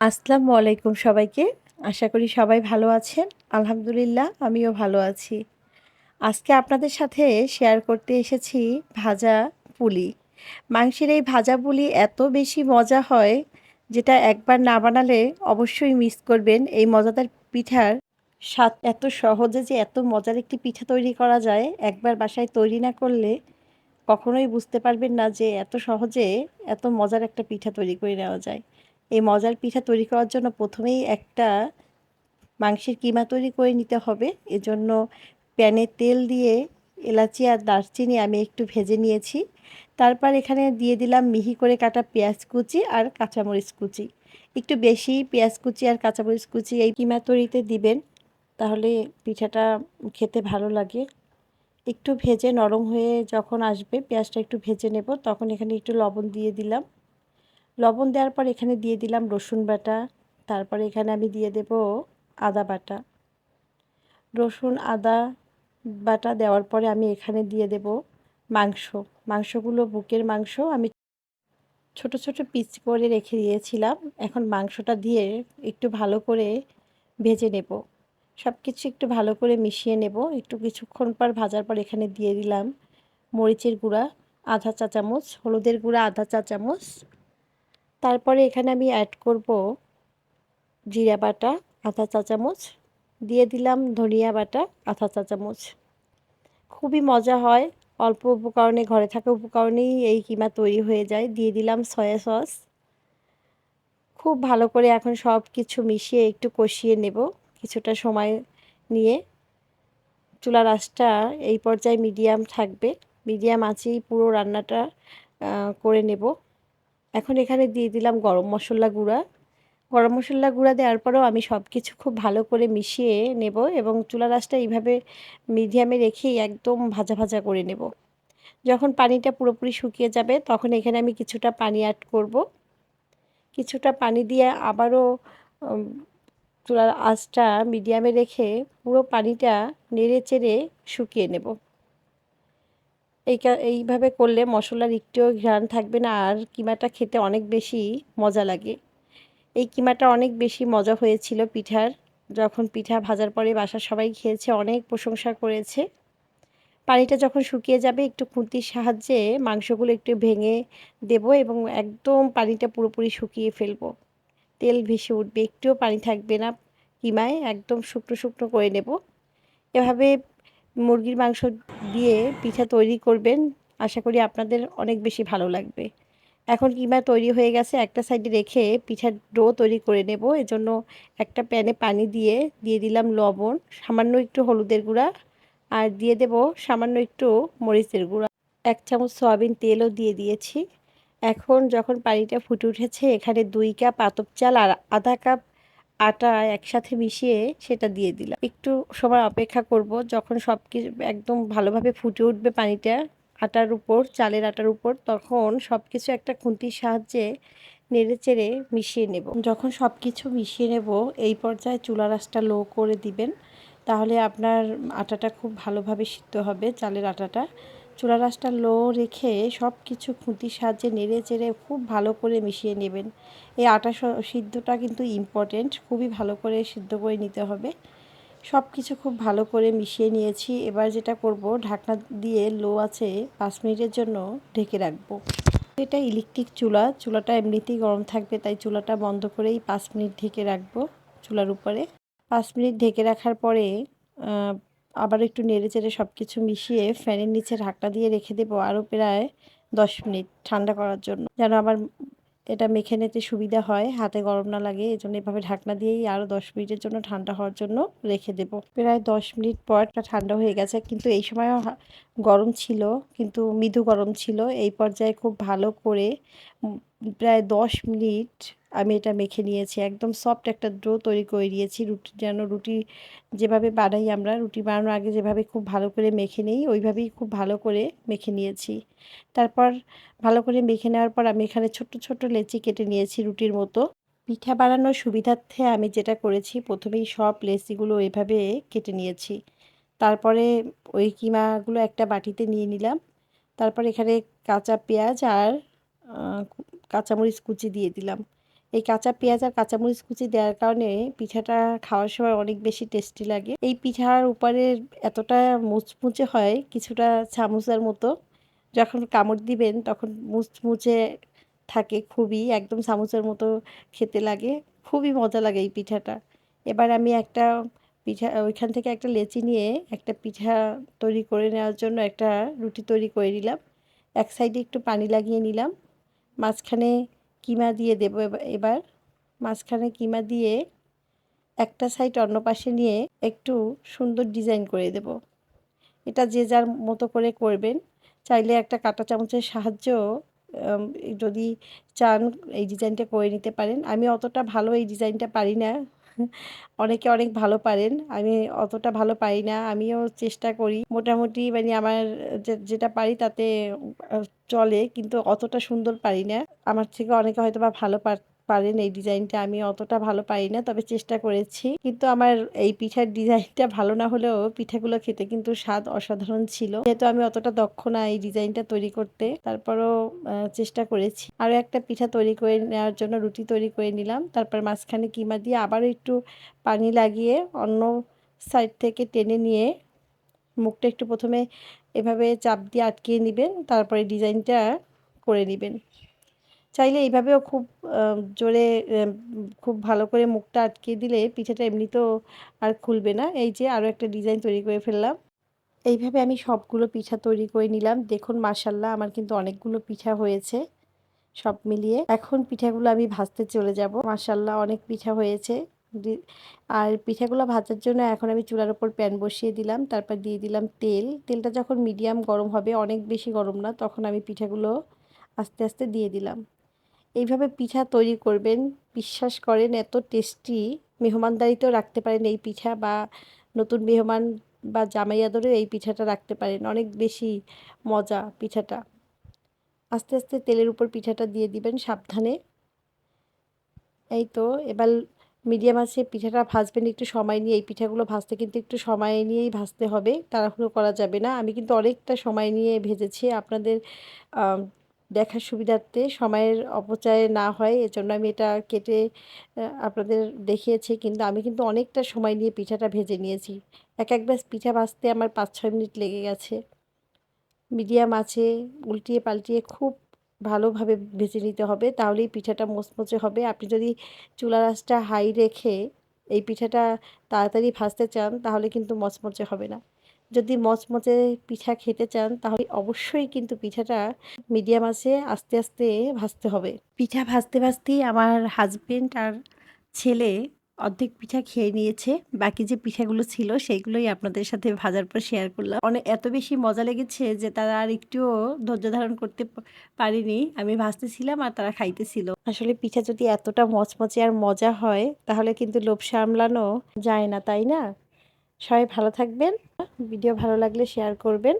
আসসালামু আলাইকুম সবাইকে। আশা করি সবাই ভালো আছেন। আলহামদুলিল্লাহ আমিও ভালো আছি। আজকে আপনাদের সাথে শেয়ার করতে এসেছি ভাজা পুলি। মাংসের এই ভাজা পুলি এত বেশি মজা হয়, যেটা একবার না বানালে অবশ্যই মিস করবেন। এই মজাদার পিঠার স্বাদ এত সহজে যে এত মজার একটি পিঠা তৈরি করা যায়, একবার বাসায় তৈরি না করলে কখনোই বুঝতে পারবেন না যে এত সহজে এত মজার একটা পিঠা তৈরি করে নেওয়া যায়। এই মজার পিঠা তৈরি করার জন্য প্রথমেই একটা মাংসের কিমা তৈরি করে নিতে হবে। এজন্য প্যানে তেল দিয়ে এলাচি আর দারচিনি আমি একটু ভেজে নিয়েছি। তারপর এখানে দিয়ে দিলাম মিহি করে কাটা পেঁয়াজ কুচি আর কাঁচামরিচ কুচি। একটু বেশি পেঁয়াজ কুচি আর কাঁচামরিচ কুচি এই কিমা তৈরিতে দিবেন, তাহলে পিঠাটা খেতে ভালো লাগে। একটু ভেজে নরম হয়ে যখন আসবে, পেঁয়াজটা একটু ভেজে নেব, তখন এখানে একটু লবণ দিয়ে দিলাম। লবণ দেওয়ার পর এখানে দিয়ে দিলাম রসুন বাটা। তারপরে এখানে আমি দিয়ে দেব আদা বাটা। রসুন আদা বাটা দেওয়ার পরে আমি এখানে দিয়ে দেব মাংস। মাংসগুলো বুকের মাংস আমি ছোট ছোট পিস করে রেখে দিয়েছিলাম। এখন মাংসটা দিয়ে একটু ভালো করে ভেজে নেব। সব কিছু একটু ভালো করে মিশিয়ে নেব। একটু কিছুক্ষণ পর ভাজার পর এখানে দিয়ে দিলাম মরিচের গুঁড়া আধা চা চামচ, হলুদের গুঁড়া আধা চা চামচ। তারপরে এখানে আমি অ্যাড করব জিরা বাটা আধা চা চামচ, দিয়ে দিলাম ধনিয়া বাটা আধা চা চামচ। খুবই মজা হয়, অল্প উপকরণে, ঘরে থাকা উপকরণেই এই কিমা তৈরি হয়ে যায়। দিয়ে দিলাম সয়া সস। খুব ভালো করে এখন সব কিছু মিশিয়ে একটু কষিয়ে নেব কিছুটা সময় নিয়ে। চুলার আঁচটা এই পর্যায়ে মিডিয়াম থাকবে। মিডিয়াম আঁচেই পুরো রান্নাটা করে নেব। এখন এখানে দিয়ে দিলাম গরম মশলা গুঁড়া। গরম মশলা গুঁড়া দেওয়ার পরেও আমি সব কিছু খুব ভালো করে মিশিয়ে নেব এবং চুলার আঁচটা এইভাবে মিডিয়ামে রেখেই একদম ভাজা ভাজা করে নেব। যখন পানিটা পুরোপুরি শুকিয়ে যাবে, তখন এখানে আমি কিছুটা পানি অ্যাড করব। কিছুটা পানি দিয়ে আবারও উম চুলার আঁচটা মিডিয়ামে রেখে পুরো পানিটা নেড়ে চেড়ে শুকিয়ে নেব। এইভাবে করলে মশলার একটুও ঘ্রাণ থাকবে না, আর কিমাটা খেতে অনেক বেশি মজা লাগে। এই কিমাটা অনেক বেশি মজা হয়েছিল পিঠার। যখন পিঠা ভাজার পরে বাসার সবাই খেয়েছে, অনেক প্রশংসা করেছে। পানিটা যখন শুকিয়ে যাবে, একটু খুন্তির সাহায্যে মাংসগুলো একটু ভেঙে দেব এবং একদম পানিটা পুরোপুরি শুকিয়ে ফেলবো। তেল ভেসে উঠবে, একটুও পানি থাকবে না কিমায়, একদম শুকনো শুকনো করে নেব। এভাবে মুরগির মাংস দিয়ে পিঠা তৈরি করবেন, আশা করি আপনাদের অনেক বেশি ভালো লাগবে। এখন কিমা তৈরি হয়ে গেছে, একটা সাইডে রেখে পিঠার ডো তৈরি করে নেব। এজন্য একটা প্যানে পানি দিয়ে দিয়ে দিলাম লবণ, সামান্য একটু হলুদের গুঁড়া, আর দিয়ে দেব সামান্য একটু মরিচের গুঁড়া। 1 চামচ সয়াবিন তেলও দিয়ে দিয়েছি। এখন যখন পানিটা ফুটে উঠেছে, এখানে 2 কাপ আতপ চাল আর আধা কাপ আটা একসাথে মিশিয়ে সেটা দিয়ে দিলাম। একটু সময় অপেক্ষা করব, যখন সব কিছু একদম ভালোভাবে ফুটে উঠবে পানিটা আটার উপর, চালের আটার উপর, তখন সব কিছু একটা খুন্তির সাহায্যে নেড়েচেড়ে মিশিয়ে নেব। যখন সব কিছু মিশিয়ে নেব, এই পর্যায়ে চুলার আঁচটা লো করে দিবেন, তাহলে আপনার আটাটা খুব ভালোভাবে সিদ্ধ হবে, চালের আটাটা। চুলার আঁচটা লো রেখে সব কিছু খুন্তির সাহায্যে নেড়ে চেড়ে খুব ভালো করে মিশিয়ে নেবেন। এই আটা সিদ্ধটা কিন্তু ইম্পর্টেন্ট, খুবই ভালো করে সিদ্ধ করে নিতে হবে। সব কিছু খুব ভালো করে মিশিয়ে নিয়েছি। এবার যেটা করব, ঢাকনা দিয়ে লো আছে 5 মিনিটের জন্য ঢেকে রাখবো। এটা ইলেকট্রিক চুলা, চুলাটা এমনিতেই গরম থাকবে, তাই চুলাটা বন্ধ করেই 5 মিনিট ঢেকে রাখবো চুলার উপরে। 5 মিনিট ঢেকে রাখার পরে আবার একটু নেড়েচেড়ে সব কিছু মিশিয়ে ফ্যানের নিচে ঢাকনা দিয়ে রেখে দেবো আরও প্রায় 10 মিনিট ঠান্ডা করার জন্য, যেন আমার এটা মেখে নিতে সুবিধা হয়, হাতে গরম না লাগে। এজন্য এভাবে ঢাকনা দিয়েই আরও 10 মিনিটের জন্য ঠান্ডা হওয়ার জন্য রেখে দেব। প্রায় 10 মিনিট পর এটা ঠান্ডা হয়ে গেছে, কিন্তু এই সময়ও গরম ছিল, কিন্তু মৃদু গরম ছিল। এই পর্যায়ে খুব ভালো করে প্রায় 10 মিনিট আমি এটা মেখে নিয়েছি। একদম সফট একটা ডো তৈরি করে নিয়েছি। রুটি যেভাবে বানাই আমরা, রুটি বানানোর আগে যেভাবে খুব ভালো করে মেখে নিই, ওইভাবেই খুব ভালো করে মেখে নিয়েছি। তারপর ভালো করে মেখে নেওয়ার পর আমি এখানে ছোট্ট ছোট্ট লেচি কেটে নিয়েছি রুটির মতো। পিঠা বানানোর সুবিধার্থে আমি যেটা করেছি, প্রথমেই সব লেচিগুলো এইভাবে কেটে নিয়েছি। তারপরে ওই কিমাগুলো একটা বাটিতে নিয়ে নিলাম। তারপর এখানে কাঁচা পেঁয়াজ আর কাঁচামরিচ কুচি দিয়ে দিলাম। এই কাঁচা পেঁয়াজ আর কাঁচামরিচ কুচি দেওয়ার কারণে পিঠাটা খাওয়ার সময় অনেক বেশি টেস্টি লাগে। এই পিঠার উপরে এতটা মুচমুচে হয়, কিছুটা সামোসার মতো। যখন কামড় দিবেন তখন মুচমুচে থাকে খুবই, একদম সামোসার মতো খেতে লাগে। খুবই মজা লাগে এই পিঠাটা। এবার আমি একটা পিঠা ওইখান থেকে একটা লেচি নিয়ে একটা পিঠা তৈরি করে নেওয়ার জন্য একটা রুটি তৈরি করে নিলাম। এক সাইডে একটু পানি লাগিয়ে নিলাম, মাঝখানে কিমা দিয়ে দেবো। এবার মাঝখানে কিমা দিয়ে একটা সাইড অন্য পাশে নিয়ে একটু সুন্দর ডিজাইন করে দেব। এটা যে যার মতো করে করবেন। চাইলে একটা কাঁটা চামচের সাহায্য যদি চান এই ডিজাইনটা করে নিতে পারেন। আমি অতটা ভালো এই ডিজাইনটা পারি না। অনেকে অনেক ভালো পারেন, আমি অতটা ভালো পারি না। আমিও চেষ্টা করি মোটামুটি, মানে আমার যেটা পারি তাতে চলে, কিন্তু অতটা সুন্দর পারি না। আমার থেকে অনেকে হয়তো বা ভালো পারেন এই ডিজাইনটা, আমি অতটা ভালো পারি না, তবে চেষ্টা করেছি। কিন্তু আমার এই পিঠার ডিজাইনটা ভালো না হলেও পিঠাগুলো খেতে কিন্তু স্বাদ অসাধারণ ছিল। যেহেতু আমি অতটা দক্ষ না এই ডিজাইনটা তৈরি করতে, তারপরও চেষ্টা করেছি। আরও একটা পিঠা তৈরি করে নেওয়ার জন্য রুটি তৈরি করে নিলাম, তারপর মাঝখানে কিমা দিয়ে আবারও একটু পানি লাগিয়ে অন্য সাইড থেকে টেনে নিয়ে মুখটা একটু প্রথমে এভাবে চাপ দিয়ে আটকিয়ে নেবেন, তারপরে ডিজাইনটা করে নেবেন। চাইলে এইভাবেও খুব জোরে খুব ভালো করে মুখটা আটকিয়ে দিলে পিঠাটা এমনিতেও আর খুলবে না। এই যে আরও একটা ডিজাইন তৈরি করে ফেললাম। এইভাবে আমি সবগুলো পিঠা তৈরি করে নিলাম। দেখুন মাশাআল্লাহ, আমার কিন্তু অনেকগুলো পিঠা হয়েছে সব মিলিয়ে। এখন পিঠাগুলো আমি ভাজতে চলে যাব। মাশাআল্লাহ, অনেক পিঠা হয়েছে। আর পিঠাগুলো ভাজার জন্য এখন আমি চুলার উপর প্যান বসিয়ে দিলাম, তারপর দিয়ে দিলাম তেল। তেলটা যখন মিডিয়াম গরম হবে, অনেক বেশি গরম না, তখন আমি পিঠাগুলো আস্তে আস্তে দিয়ে দিলাম। এইভাবে পিঠা তৈরি করবেন, বিশ্বাস করেন এত টেস্টি। মেহমানদারিতেও রাখতে পারেন এই পিঠা, বা নতুন মেহমান বা জামাই আদরেও এই পিঠাটা রাখতে পারেন, অনেক বেশি মজা পিঠাটা। আস্তে আস্তে তেলের উপর পিঠাটা দিয়ে দিবেন সাবধানে। এই তো এবার মিডিয়াম আঁচে পিঠাটা ভাজবেন একটু সময় নিয়ে। এই পিঠাগুলো ভাজতে কিন্তু একটু সময় নিয়েই ভাজতে হবে, তাড়াহুড়ো করা যাবে না। আমি কিন্তু অনেকটা সময় নিয়ে ভেজেছি, আপনাদের দেখার সুবিধার্থে সময়ের অপচয় না হয় এজন্য আমি এটা কেটে আপনাদের দেখিয়েছি। কিন্তু আমি কিন্তু অনেকটা সময় নিয়ে পিঠাটা ভেজে নিয়েছি। এক ব্যাচ পিঠা ভাজতে আমার 5-6 মিনিট লেগে গেছে। মিডিয়াম আঁচে উল্টিয়ে পাল্টিয়ে খুব ভালোভাবে ভেজে নিতে হবে, তাহলেই পিঠাটা মুচমুচে হবে। আপনি যদি চুলার আঁচটা হাই রেখে এই পিঠাটা তাড়াতাড়ি ভাজতে চান, তাহলে কিন্তু মচমচে হবে না। যদি মচমচে পিঠা খেতে চান, তাহলে অবশ্যই কিন্তু পিঠাটা মিডিয়াম আঁচে আস্তে আস্তে ভাজতে হবে। পিঠা ভাজতে ভাজতেই আমার হাজবেন্ড আর ছেলে অর্ধেক পিঠা খেয়ে নিয়েছে। বাকি যে পিঠাগুলো ছিল সেইগুলোই আপনাদের সাথে ভাজার পর শেয়ার করলাম। এত বেশি মজা লেগেছে যে তারা আর একটুও ধৈর্য ধারণ করতে পারেনি। আমি ভাজতেছিলাম আর তারা খাইতেছিল। আসলে পিঠা যদি এতটা মচমচে আর মজা হয়, তাহলে কিন্তু লোভ সামলানো যায় না, তাই না? সবাই ভালো থাকবেন। ভিডিও ভালো লাগলে শেয়ার করবেন।